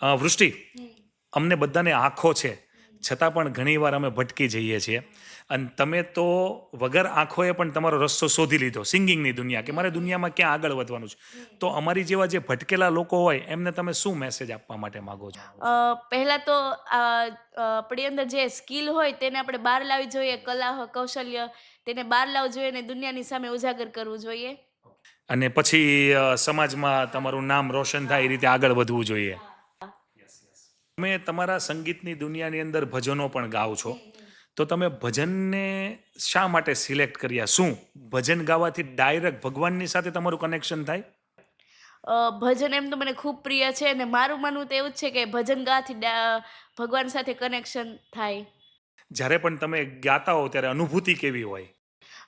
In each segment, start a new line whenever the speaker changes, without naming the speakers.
વૃષ્ટિ, અમને બધાને આંખો છે, છતાં પણ ઘણીવાર અમે ભટકી જઈએ છીએ. અને તમે તો વગર આંખોએ પણ તમારો રસ્તો શોધી લીધો સિંગિંગની દુનિયા, કે મારે દુનિયામાં ક્યાં આગળ વધવાનું છે. તો અમારી જેવા જે ભટકેલા લોકો હોય એમને તમે શું મેસેજ આપવા માટે માગો છો?
પહેલાં તો આપણી અંદર જે સ્કિલ હોય તેને આપણે બહાર લાવવી જોઈએ, કલા કૌશલ્ય તેને બહાર લાવવું જોઈએ અને દુનિયાની સામે ઉજાગર કરવું જોઈએ.
અને પછી સમાજમાં તમારું નામ રોશન થાય એ રીતે આગળ વધવું જોઈએ.
હા.
તમે તમારા સંગીતની દુનિયાની અંદર ભજનો પણ ગાઓ છો, તો તમે ભજનને શા માટે સિલેક્ટ કર્યા? શું ભજન ગાવાથી ડાયરેક્ટ ભગવાનની સાથે તમારું કનેક્શન થાય?
ભજન એમ તો મને ખૂબ પ્રિય છે અને મારું માનવું તો એવું જ છે કે ભજન ગાવાથી ભગવાન સાથે કનેક્શન થાય.
જ્યારે પણ તમે ગાતા હો ત્યારે અનુભૂતિ કેવી હોય?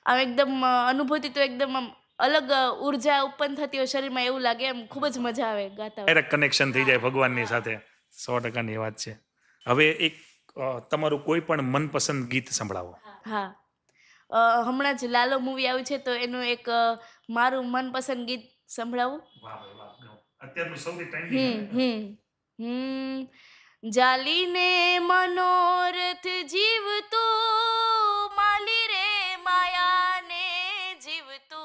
આમ એકદમ અનુભૂતિ તો એકદમ આમ અલગ ઉર્જા ઉત્પન્ન થતી હોય શરીરમાં એવું લાગે, એમ ખૂબ જ મજા આવે ગાતા હોય.
ડાયરેક્ટ કનેક્શન થઈ જાય ભગવાનની સાથે. 100%ની વાત છે. હવે એક તમારું કોઈ પણ મનપસંદ ગીત સંભળાવો.
હા. હમણાં જ લાલો મૂવી આવ્યું છે તો એનું એક મારું મનપસંદ ગીત સંભળાવું?
વાહ ભાઈ વાહ, ગાઓ. અત્યારનું સૌથી ટ્રેન્ડિંગ હે
હમ,
ને?
હમ. જાલીને મનોરથ જીવતો, માલી રે માયાને જીવતો,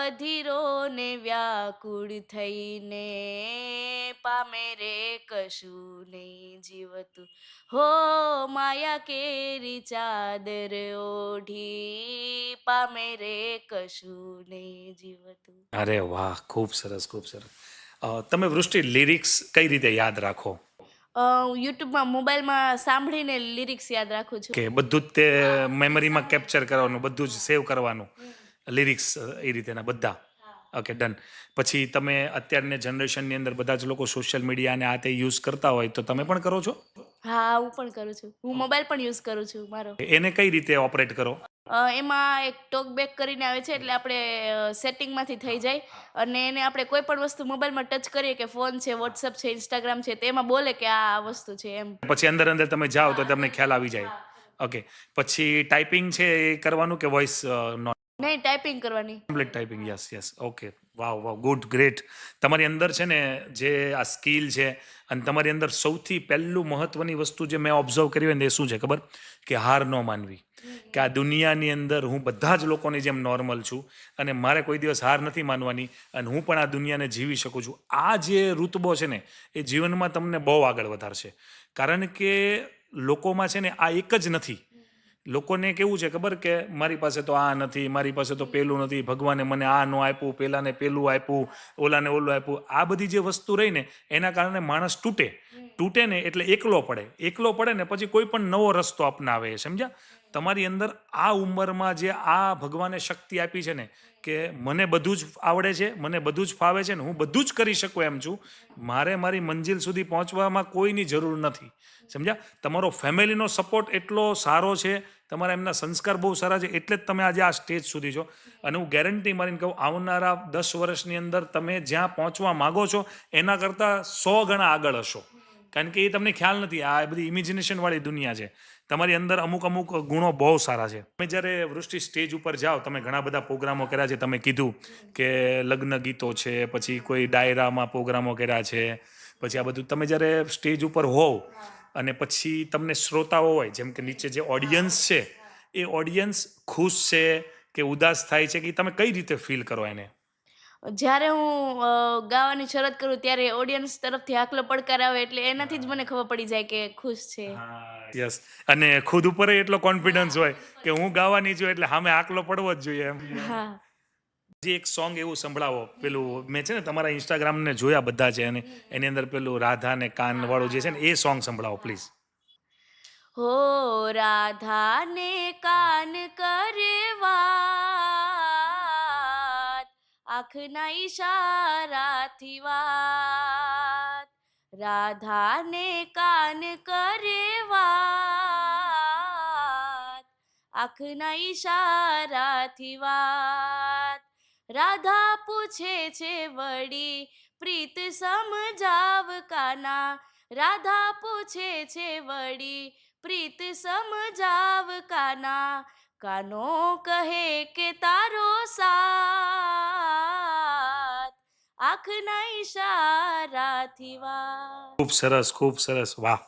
અધીરો ને વ્યાકુળ થઈને પામે રે કશું નહીં જીવતું. હો માયા કેરી ચાદર ઓઢી પામે રે કશું નહીં જીવતું.
અરે વાહ, ખૂબ સરસ, ખૂબ સરસ. તમે વૃષ્ટિ લિરિક્સ કઈ રીતે યાદ રાખો?
યુટ્યુબમાં મોબાઈલમાં સાંભળીને લિરિક્સ યાદ રાખું છું.
કે બધું જ તે મેમરીમાં કેપ્ચર કરવાનું, બધું જ સેવ કરવાનું, લિરિક્સ એ રીતેના બધા. Okay, done. પછી તમે અત્યારની જનરેશનની અંદર બધા જ લોકો સોશિયલ મીડિયા અને આ તે યુઝ કરતા હોય, તો તમે પણ કરો છો?
હા, હું પણ કરું છું. હું મોબાઈલ પણ યુઝ કરું છું મારો.
એને કઈ રીતે ઓપરેટ કરો?
એમાં એક ટોકબેક કરીને આવે છે એટલે આપણે સેટિંગમાંથી થઈ જાય અને એને આપણે કોઈ પણ વસ્તુ મોબાઈલમાં ટચ કરીએ, કે ફોન છે, વોટ્સઅપ છે, ઇન્સ્ટાગ્રામ છે, તો એમાં બોલે કે આ વસ્તુ છે એમ.
પછી અંદર અંદર તમે જાઓ તો તમને ખ્યાલ આવી જાય. ઓકે. પછી ટાઈપિંગ છે એ કરવાનું કે વોઇસ
નહીં, ટાઈપિંગ કરવાની.
Complete typing? Yes yes. Okay. Wow wow, good, great. તમારી અંદર છે ને જે આ સ્કિલ છે, અને તમારી અંદર સૌથી પહેલું મહત્વની વસ્તુ જે મેં ઓબ્ઝર્વ કરી હોય ને એ શું છે ખબર? કે હાર ન માનવી. કે આ દુનિયાની અંદર હું બધા જ લોકોની જેમ નોર્મલ છું અને મારે કોઈ દિવસ હાર નથી માનવાની, અને હું પણ આ દુનિયાને જીવી શકું છું. આ જે ઋતબો છે ને એ જીવનમાં તમને બહુ આગળ વધારશે. કારણ કે લોકોમાં છે ને આ એક જ નથી. લોકોને કેવું છે ખબર? કે મારી પાસે તો આ નથી, મારી પાસે તો પેલું નથી, ભગવાને મને આ ન આપ્યું, પેલાને પેલું આપ્યું, ઓલાને ઓલું આપ્યું. આ બધી જે વસ્તુ રહી ને એના કારણે માણસ તૂટે. તૂટે ને એટલે એકલો પડે. એકલો પડે ને પછી કોઈ પણ નવો રસ્તો અપનાવે. સમજ્યા? તમારી અંદર આ ઉંમરમાં જે આ ભગવાને શક્તિ આપી છે ને, કે મને બધું જ આવડે છે, મને બધું જ ફાવે છે ને હું બધું જ કરી શકું એમ છું, મારે મારી મંજિલ સુધી પહોંચવામાં કોઈની જરૂર નથી. સમજ્યા? તમારો ફેમિલીનો સપોર્ટ એટલો સારો છે, તમારા એમના સંસ્કાર બહુ સારા છે, એટલે જ તમે આજે આ સ્ટેજ સુધી છો. અને હું ગેરંટી મારીને કહું, આવનારા 10 વર્ષની અંદર તમે જ્યાં પહોંચવા માગો છો એના કરતાં 100 ગણા આગળ હશો. કારણ કે એ તમને ખ્યાલ નથી. આ બધી ઇમેજિનેશન વાળી દુનિયા છે. તમારી અંદર અમુક અમુક ગુણો બહુ સારા છે. તમે જ્યારે વૃષ્ટિ સ્ટેજ ઉપર જાઓ, તમે ઘણા બધા પ્રોગ્રામો કર્યા છે. તમે કીધું કે લગ્ન ગીતો છે, પછી કોઈ ડાયરામાં પ્રોગ્રામો કર્યા છે, પછી આ બધું તમે જ્યારે સ્ટેજ ઉપર હોવ અને પછી તમને શ્રોતાઓ હોય, જેમ કે નીચે જે ઓડિયન્સ છે, એ ઓડિયન્સ ખુશ છે કે ઉદાસ થાય છે, કે તમે કઈ રીતે ફીલ કરો એને?
જ્યારે હું ગાવાની શરૂઆત કરું ત્યારે ઓડિયન્સ તરફથી આકલો પડકાર આવે એટલે એનાથી જ મને ખબર પડી જાય કે ખુશ છે.
હા, યસ. અને ખુદ ઉપર એટલો કોન્ફિડન્સ હોય કે હું ગાવાની છું એટલે સામે આકલો પડવો જ જોઈએ એમ.
હા.
જે એક સોંગ એવું સંભળાવો, પેલું મેં છે ને તમારા ઇન્સ્ટાગ્રામને જોયા બધા છે, અને એની અંદર પેલું રાધા ને કાન વાળું જે છે ને એ સોંગ સંભળાવો પ્લીઝ.
હો રાધા ને કાન કરે વાત, આંખના ઈશારાથી વાત. રાધા ને કાન કરે વાત, આંખના ઈશારાથી વાત. રાધા પૂછે છે વળી, પ્રીત સમજાવ કાના. રાધા પૂછે છે વળી, પ્રીત સમજાવ કાના. કાનો કહે કે તારો સાથ, આંખના ઈશારાથી વા.
ખૂબ સરસ, વાહ.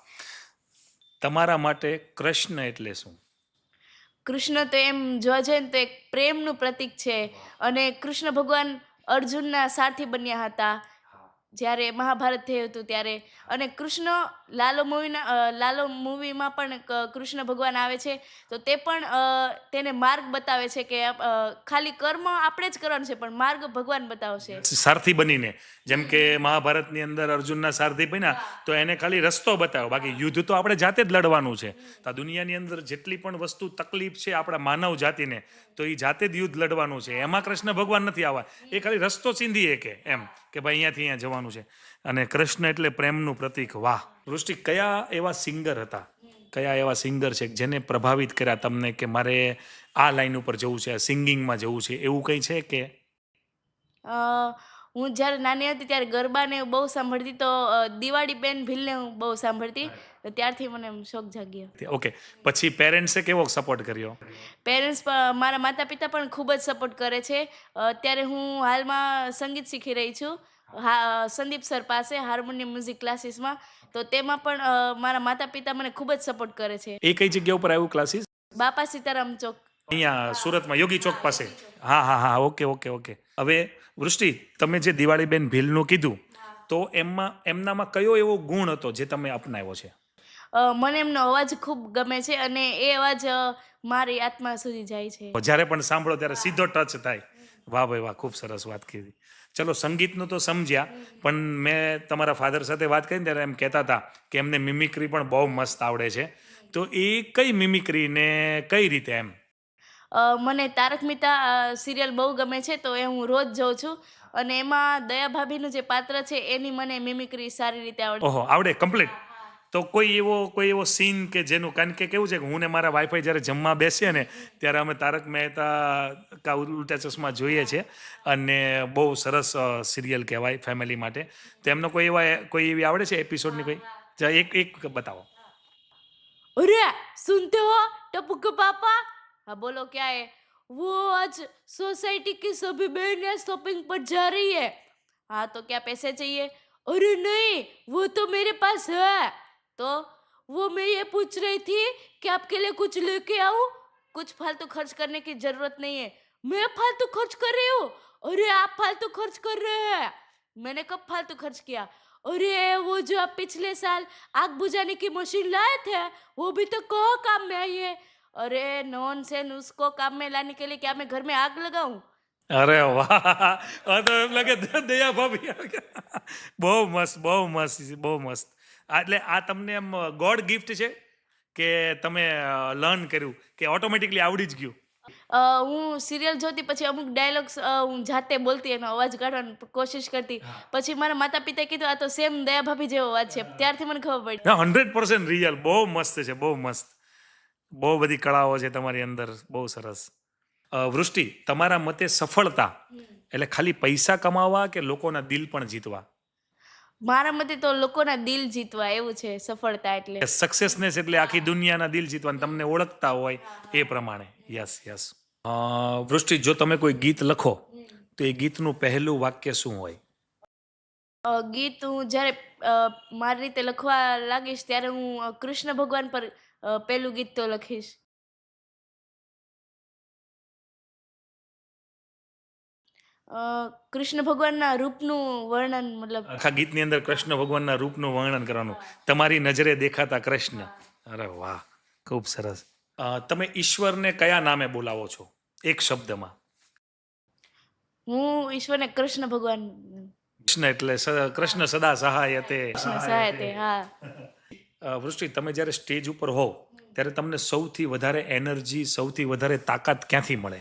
તમારા માટે કૃષ્ણ એટલે શું?
કૃષ્ણ તો એમ જોવા જઈએ ને તો એક પ્રેમનું પ્રતીક છે. અને કૃષ્ણ ભગવાન અર્જુનના સારથી બન્યા હતા જ્યારે મહાભારત થયું હતું ત્યારે. અને કૃષ્ણ લાલો મૂવીમાં પણ કૃષ્ણ ભગવાન આવે છે. તો તે પણ તેને માર્ગ બતાવે છે કે ખાલી કર્મ આપણે જ કરવાનું છે પણ માર્ગ ભગવાન બતાવશે.
સારથી બનીને, જેમ કે મહાભારતની અંદર અર્જુનના સારથી બન્યા તો એને ખાલી રસ્તો બતાવ્યો, બાકી યુદ્ધ તો આપણે જાતે જ લડવાનું છે. તો આ દુનિયાની અંદર જેટલી પણ વસ્તુ તકલીફ છે આપણા માનવ જાતિને, તો એ જાતે જ યુદ્ધ લડવાનું છે. એમાં કૃષ્ણ ભગવાન નથી આવવા, એ ખાલી રસ્તો ચીંધીએ કે એમ કે ભાઈ અહીંયાથી અહીંયા જવાનું છે. અને કૃષ્ણ એટલે પ્રેમનું પ્રતીક. વાહ. વૃષ્ટિ, કયા એવા સિંગર હતા, કયા એવા સિંગર છે જેને પ્રભાવિત કર્યા તમને કે મારે આ લાઈન ઉપર જવું છે, સિંગિંગમાં જવું છે, એવું કંઈ છે કે?
અ, હું જ્યારે નાની હતી ત્યારે ગરબાને એવું બહુ સાંભળતી. તો દિવાળી બેન ભીલને હું બહુ સાંભળતી. તો ત્યારથી મને એમ શોખ જાગ્યો.
ઓકે, પછી પેરેન્ટ્સે કેવો સપોર્ટ કર્યો?
પેરેન્ટ્સ મારા માતા પિતા પણ ખૂબ જ સપોર્ટ કરે છે. અત્યારે હું હાલમાં સંગીત શીખી રહી છું સંદીપ સર પાસે હાર્મોનિયમ મ્યુઝિક ક્લાસીસમાં. તો તેમાં પણ મારા માતા પિતા મને ખૂબ જ સપોર્ટ કરે છે.
એ કઈ જગ્યા ઉપર આવ્યું ક્લાસીસ?
બાપા સીતારામ ચોક.
અહીંયા સુરતમાં યોગી ચોક પાસે. હા, ઓકે. હવે વૃષ્ટિ, તમે જે દિવાળીબેન ભીલનું કીધું, તો એમનામાં કયો એવો ગુણ હતો જે તમે અપનાવ્યો છે?
મને એમનો અવાજ ખૂબ ગમે છે અને એ અવાજ મારી આત્મા સુધી જાય છે.
જ્યારે પણ સાંભળો ત્યારે સીધો ટચ થાય. વાહ ભાઈ વાહ, ખૂબ સરસ વાત કીધી. ચલો, સંગીતનું તો સમજ્યા, પણ મેં તમારા ફાધર સાથે વાત કરી ત્યારે એમ કહેતા હતા કે એમને મિમિક્રી પણ બહુ મસ્ત આવડે છે. તો એ કઈ મિમિક્રી ને કઈ રીતે એમ?
મને તારક મહેતા સિરિયલ બહુ ગમે છે. તો એ હું રોજ જોઉં છું. અને એમાં દયા ભાભીનું જે પાત્ર છે એની મને મિમિક્રી સારી રીતે આવડે.
ઓહો, આવડે કમ્પ્લીટ? તો કોઈ એવો સીન કે જેનું, કારણ કે કેવું છે કે હું ને મારા વાઈફાઈ જ્યારે જમવા બેસીએ ને ત્યારે અમે તારક મહેતા કા ઉલ્ટા ચશ્મા જોઈએ છે. અને બહુ સરસ સિરિયલ કહેવાય ફેમિલી માટે. તો એમનો કોઈ એવી આવડે છે એપિસોડની કોઈ? એક બતાવો.
अरे सुनते हो टप्पू के पापा? हाँ बोलो क्या है? वो आज सोसाइटी की सभी बहनें शॉपिंग पर जा रही है. हाँ तो क्या पैसे चाहिए? अरे नहीं, वो तो मेरे पास है. तो वो मैं ये पूछ रही थी कि आपके लिए कुछ लेके आऊं? कुछ फालतू खर्च करने की जरूरत नहीं है. मैं फालतू खर्च कर रही हूँ? अरे आप फालतू खर्च कर रहे हैं. मैंने कब फालतू खर्च किया? अरे वो जो आप पिछले साल आग बुझाने की मशीन लाए थे वो भी तो कहाँ काम में आई है. अरे नॉनसेंस, उसको काम में लाने के लिए क्या मैं घर में आग लगाऊं?
અરે વાહ, તો એમ લાગે દયા ભાભી. બહુ મસ્ત. એટલે આ તમને એમ ગોડ ગિફ્ટ છે કે તમે લર્ન કર્યું કે ઓટોમેટિકલી આવડી જ ગયું?
હું સિરિયલ જોતી પછી અમુક ડાયલોગ્સ હું જાતે બોલતી એનો અવાજ કાઢવાની કોશિશ કરતી. પછી મારા માતા પિતાએ કીધું આ તો સેમ દયા ભાભી જેવો અવાજ છે. ત્યારથી મને ખબર પડી.
100% રિયલ. બહુ મસ્ત છે, બહુ મસ્ત. બહુ બધી કળાઓ છે તમારી અંદર, બહુ સરસ. વૃષ્ટિ, તમારા મતે સફળતા એટલે ખાલી પૈસા કમાવા કે લોકોના દિલ પણ જીતવા?
મારા મતે તો લોકોના દિલ જીતવા એવું છે સફળતા એટલે.
સક્સેસનેસ એટલે આખી દુનિયાના દિલ જીતવા, અને તમને ઓળખતા હોય એ પ્રમાણે. યસ. વૃષ્ટિ, જો તમે કોઈ ગીત લખો તો એ ગીતનું પહેલું વાક્ય શું હોય?
ગીત હું જ્યારે મારી રીતે લખવા લાગીશ ત્યારે હું કૃષ્ણ ભગવાન પર પહેલું ગીત તો લખીશ. કૃષ્ણ ભગવાનના રૂપનું વર્ણન, મતલબ
આખા ગીતની અંદર કૃષ્ણ ભગવાનના રૂપનું વર્ણન કરવાનું, તમારી નજરે દેખાતા કૃષ્ણ. અરે વાહ, ખૂબ સરસ. તમે ઈશ્વરને કયા નામે બોલાવો છો એક શબ્દમાં?
હું ઈશ્વરને કૃષ્ણ ભગવાન.
કૃષ્ણ એટલે કૃષ્ણ સદા સહાય તે.
કૃષ્ણ સહાય તે, હા.
વૃષ્ટિ, તમે જ્યારે સ્ટેજ ઉપર હોવ ત્યારે તમને સૌથી વધારે એનર્જી, સૌથી વધારે તાકાત ક્યાંથી મળે?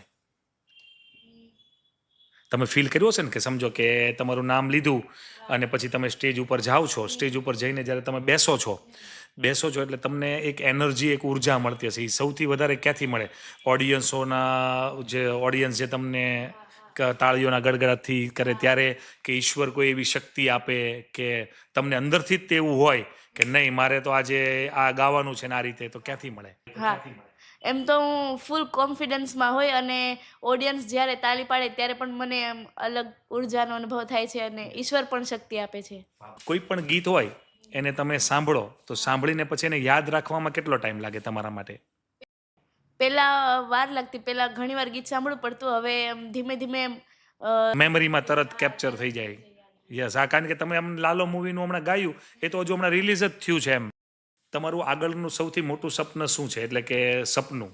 તમે ફીલ કર્યો છે ને કે સમજો કે તમારું નામ લીધું અને પછી તમે સ્ટેજ ઉપર જાઓ છો, સ્ટેજ ઉપર જઈને જ્યારે તમે બેસો છો એટલે તમને એક એનર્જી, એક ઉર્જા મળતી હશે. એ સૌથી વધારે ક્યાંથી મળે? ઓડિયન્સ જે તમને તાળીઓના ગડગડાટથી કરે ત્યારે, કે ઈશ્વર કોઈ એવી શક્તિ આપે, કે તમને અંદરથી જ તેવું હોય કે નહીં મારે તો આજે આ ગાવાનું છે ને આ રીતે, તો ક્યાંથી મળે?
હા, એમ તો હું ફૂલ કોન્ફિડન્સમાં હોય અને ઓડિયન્સ જ્યારે તાળી પાડે ત્યારે પણ મને એમ અલગ ઉર્જાનો અનુભવ થાય છે અને ઈશ્વર પણ શક્તિ આપે છે.
કોઈ પણ ગીત હોય એને તમે સાંભળો તો સાંભળીને પછી એને યાદ રાખવામાં કેટલો ટાઈમ લાગે તમારા માટે?
પહેલાં વાર લાગતી, પહેલાં ઘણીવાર ગીત સાંભળવું પડતું, હવે એમ ધીમે ધીમે એમ
મેમરીમાં તરત કેપ્ચર થઈ જાય. યસ, હા, કારણ કે તમે આમ લાલો મૂવીનું હમણાં ગાયું એ તો હજુ હમણાં રિલીઝ જ થયું છે એમ. તમારું આગળનું સૌથી મોટું સપનું શું છે, એટલે કે સપનું?